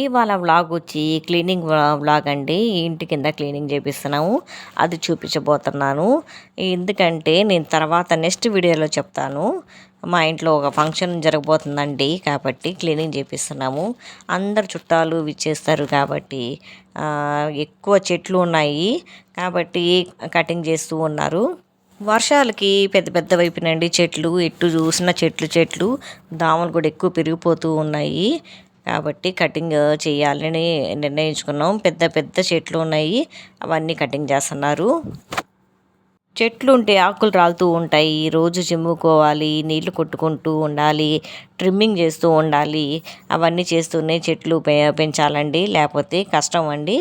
ఇవాళ వ్లాగ్ వచ్చి cleaning vlog అండి. ఇంటి కింద క్లీనింగ్ చేపిస్తున్నాము, అది చూపించబోతున్నాను. ఎందుకంటే నేను తర్వాత నెక్స్ట్ వీడియోలో చెప్తాను. మా ఇంట్లో ఒక ఫంక్షన్ జరగబోతుందండి, కాబట్టి క్లీనింగ్ చేపిస్తున్నాము. అందరు చుట్టాలు విచ్చేస్తారు కాబట్టి ఎక్కువ చెట్లు ఉన్నాయి కాబట్టి కటింగ్ చేస్తూ ఉన్నారు. వర్షాలకి పెద్ద పెద్ద వైపునండి చెట్లు, ఎటు చూసిన చెట్లు దామలు కూడా ఎక్కువ పెరిగిపోతూ ఉన్నాయి. కాబట్టి కటింగ్ చేయాలని నిర్ణయించుకున్నాం. పెద్ద పెద్ద చెట్లు ఉన్నాయి, అవన్నీ కటింగ్ చేస్తున్నారు. చెట్లు ఉంటే ఆకులు రాలుతూ ఉంటాయి, రోజు చిమ్ముకోవాలి, నీళ్లు కొట్టుకుంటూ ఉండాలి, ట్రిమ్మింగ్ చేస్తూ ఉండాలి. అవన్నీ చేస్తూనే చెట్లు పెంచాలండి, లేకపోతే కష్టం అండి.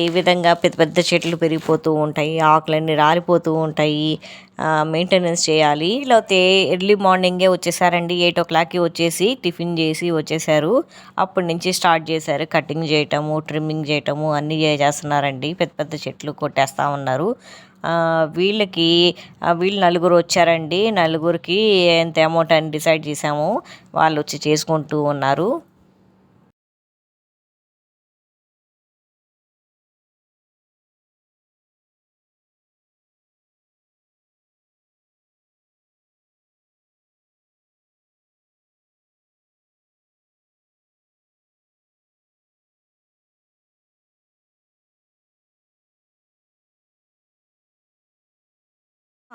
ఈ విధంగా పెద్ద పెద్ద చెట్లు పెరిగిపోతూ ఉంటాయి, ఆకులన్నీ రాలిపోతూ ఉంటాయి, మెయింటెనెన్స్ చేయాలి. లేకపోతే ఎర్లీ మార్నింగే వచ్చేసారండి, 8 o'clockకి వచ్చేసి టిఫిన్ చేసి వచ్చేసారు. అప్పటి నుంచి స్టార్ట్ చేశారు కటింగ్ చేయటము, ట్రిమ్మింగ్ చేయటము అన్నీ చేస్తున్నారండి. పెద్ద పెద్ద చెట్లు కొట్టేస్తూ ఉన్నారు. వీళ్ళు నలుగురు వచ్చారండి. నలుగురికి ఎంత అమౌంట్ అని డిసైడ్ చేసాము, వాళ్ళు వచ్చి చేసుకుంటూ ఉన్నారు.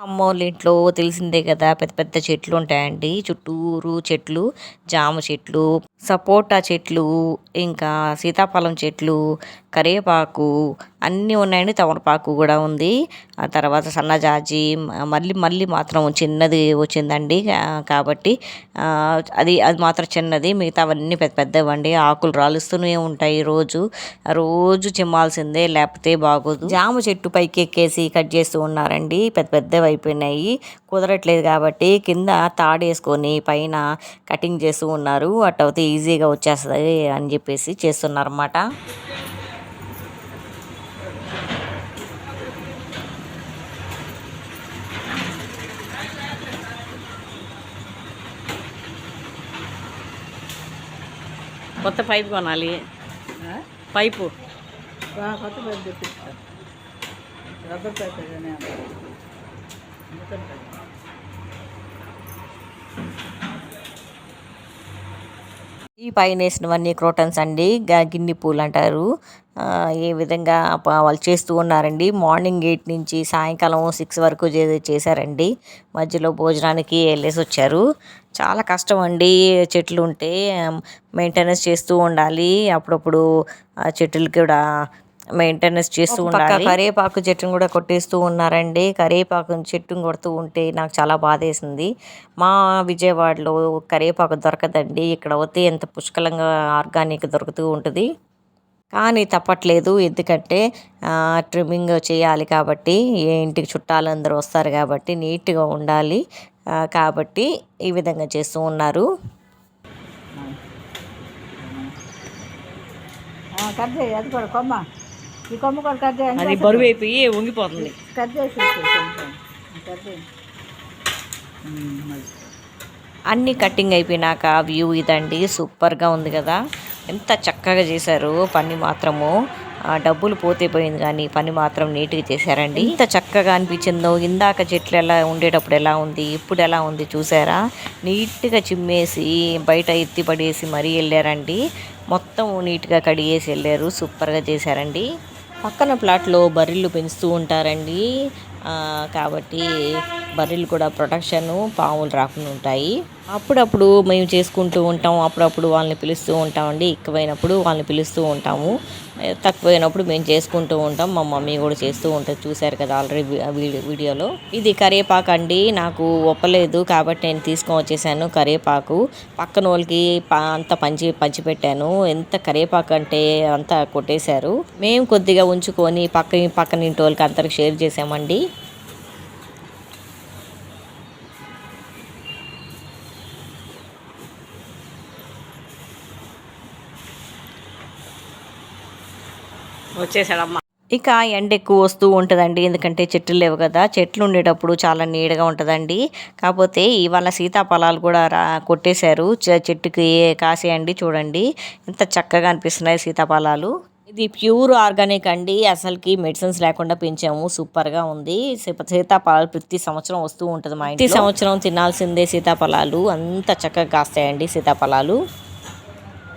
అమ్మోళ్ళ ఇంట్లో తెలిసిందే కదా, పెద్ద పెద్ద చెట్లు ఉంటాయండి, చుట్టూరు చెట్లు, జామ చెట్లు, సపోటా చెట్లు, ఇంకా సీతాఫలం చెట్లు, కరివేపాకు అన్నీ ఉన్నాయండి. తమలపాకు కూడా ఉంది. ఆ తర్వాత సన్నజాజి, మళ్ళీ మాత్రం చిన్నది వచ్చిందండి. కాబట్టి అది మాత్రం చిన్నది, మిగతావన్నీ పెద్ద పెద్దవండి. ఆకులు రాలుస్తూనే ఉంటాయి, రోజు చిమ్మాల్సిందే, లేకపోతే బాగోదు. జామ చెట్టు పైకి ఎక్కేసి కట్ చేస్తూ ఉన్నారండి, పెద్ద పెద్దవి అయిపోయినాయి, కుదరట్లేదు కాబట్టి కింద తాడేసుకొని పైన కటింగ్ చేస్తూ ఉన్నారు. అట్టయితే ఈజీగా వచ్చేస్తుంది అని చెప్పేసి చేస్తున్నారు అన్నమాట. కొత్త పైపు కొనాలి, పైపు కొత్త పైపు తెప్పిస్తారు, రబ్బర్ పైపు ఈ పైన వేసినవన్నీ క్రోటన్స్ అండి, గిన్నె పూలు అంటారు. ఏ విధంగా వాళ్ళు చేస్తూ ఉన్నారండి. మార్నింగ్ 8 నుంచి సాయంకాలం 6 వరకు చేశారండి. మధ్యలో భోజనానికి వెళ్ళేసి వచ్చారు. చాలా కష్టం అండి, చెట్లు ఉంటే మెయింటెనెన్స్ చేస్తూ ఉండాలి. అప్పుడప్పుడు చెట్లు కూడా మెయింటెనెన్స్ చేస్తూ ఉండాలి. కరివేపాకు చెట్టును కూడా కొట్టేస్తూ ఉన్నారండి. కరివేపాకు చెట్టును కొడుతూ ఉంటే నాకు చాలా బాధేసింది. మా విజయవాడలో కరివేపాకు దొరకదండి, ఇక్కడ వస్తే ఎంత పుష్కలంగా ఆర్గానిక్ దొరుకుతూ ఉంటుంది. కానీ తప్పట్లేదు, ఎందుకంటే ట్రిమ్మింగ్ చేయాలి కాబట్టి, ఇంటికి చుట్టాలందరూ వస్తారు కాబట్టి నీట్గా ఉండాలి. కాబట్టి ఈ విధంగా చేస్తూ ఉన్నారు. కట్ చేయి, అది కూడా కొమ్మ, ఈ కొమ్మ కూడా కట్ చేయండి, అది బరువు అయిపోయి వంగిపోతుంది. కట్ చేసి కట్ చేయండి. అన్నీ కటింగ్ అయిపోయినాక వ్యూ ఇదండి, సూపర్గా ఉంది కదా, ఎంత చక్కగా చేశారు. పని మాత్రము డబ్బులు పోతే పోయింది కానీ పని మాత్రం నీట్గా చేశారండి. ఎంత చక్కగా అనిపించిందో. ఇందాక చెట్లు ఎలా ఉండేటప్పుడు ఎలా ఉంది, ఇప్పుడు ఎలా ఉంది చూసారా. నీట్గా చిమ్మేసి బయట ఎత్తి పడేసి మరీ వెళ్ళారండి. మొత్తం నీట్గా కడిగేసి వెళ్ళారు, సూపర్గా చేశారండి. పక్కన ప్లాట్లో బర్రెలు పెంచుతూ ఉంటారండి, కాబట్టి బర్రెలు కూడా ప్రొటెక్షను, పాములు రాకుండా ఉంటాయి. అప్పుడప్పుడు మేము చేసుకుంటూ ఉంటాం, అప్పుడప్పుడు వాళ్ళని పిలుస్తూ ఉంటామండి. ఎక్కువైనప్పుడు వాళ్ళని పిలుస్తూ ఉంటాము, తక్కువైనప్పుడు మేము చేసుకుంటూ ఉంటాం. మా మమ్మీ కూడా చేస్తూ ఉంటుంది, చూశారు కదా ఆల్రెడీ వీడియోలో. ఇది కరివేపాకు అండి, నాకు ఒప్పలేదు కాబట్టి నేను తీసుకొని వచ్చేసాను కరివేపాకు. పక్కన వాళ్ళకి అంతా పంచిపెట్టాను. ఎంత కరివేపాకు అంటే అంతా కొట్టేశారు. మేము కొద్దిగా ఉంచుకొని పక్కన ఇంటి వాళ్ళకి అందరికి షేర్ చేసామండి. వచ్చేసాడమ్మా. ఇక ఎండ ఎక్కువ వస్తూ ఉంటుందండి, ఎందుకంటే చెట్లు లేవు కదా. చెట్లు ఉండేటప్పుడు చాలా నీడగా ఉంటుందండి. కాకపోతే ఇవాళ సీతాఫలాలు కూడా కొట్టేశారు, చెట్టుకి కాసేయండి. చూడండి ఎంత చక్కగా అనిపిస్తున్నాయి సీతాఫలాలు. ఇది ప్యూర్ ఆర్గానిక్ అండి, అసలుకి మెడిసిన్స్ లేకుండా పెంచాము. సూపర్గా ఉంది. సీతాఫలాలు ప్రతి సంవత్సరం వస్తూ ఉంటుంది మా ఇంట్లో. ప్రతి సంవత్సరం తినాల్సిందే సీతాఫలాలు, అంత చక్కగా కాస్తాయండి సీతాఫలాలు.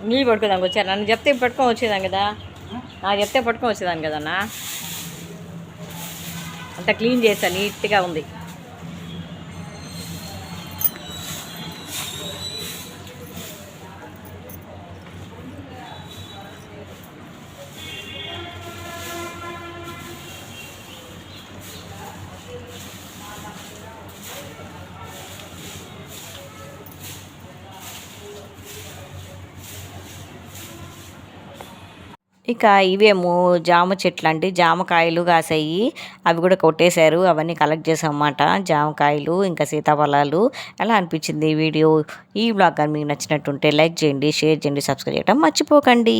నీళ్ళు పట్టుకోదానికి వచ్చారు, నన్ను చెప్తే పట్టుకొని వచ్చేదాన్ని కదా. నాకు చెప్తే పట్టుకొని వచ్చేదాన్ని కదన్నా. అంత క్లీన్ చేస్తా, నీట్గా ఉంది. ఇక ఇవేమో జామ చెట్లు అండి, జామకాయలు కాసాయి. అవి కూడా కొట్టేశారు, అవన్నీ కలెక్ట్ చేసాం అన్నమాట. జామకాయలు ఇంకా సీతాఫలాలు. ఎలా అనిపించింది ఈ వీడియో? ఈ బ్లాగ్ కానీ మీకు నచ్చినట్టుంటే లైక్ చేయండి, షేర్ చేయండి, సబ్స్క్రైబ్ చేయడం మర్చిపోకండి.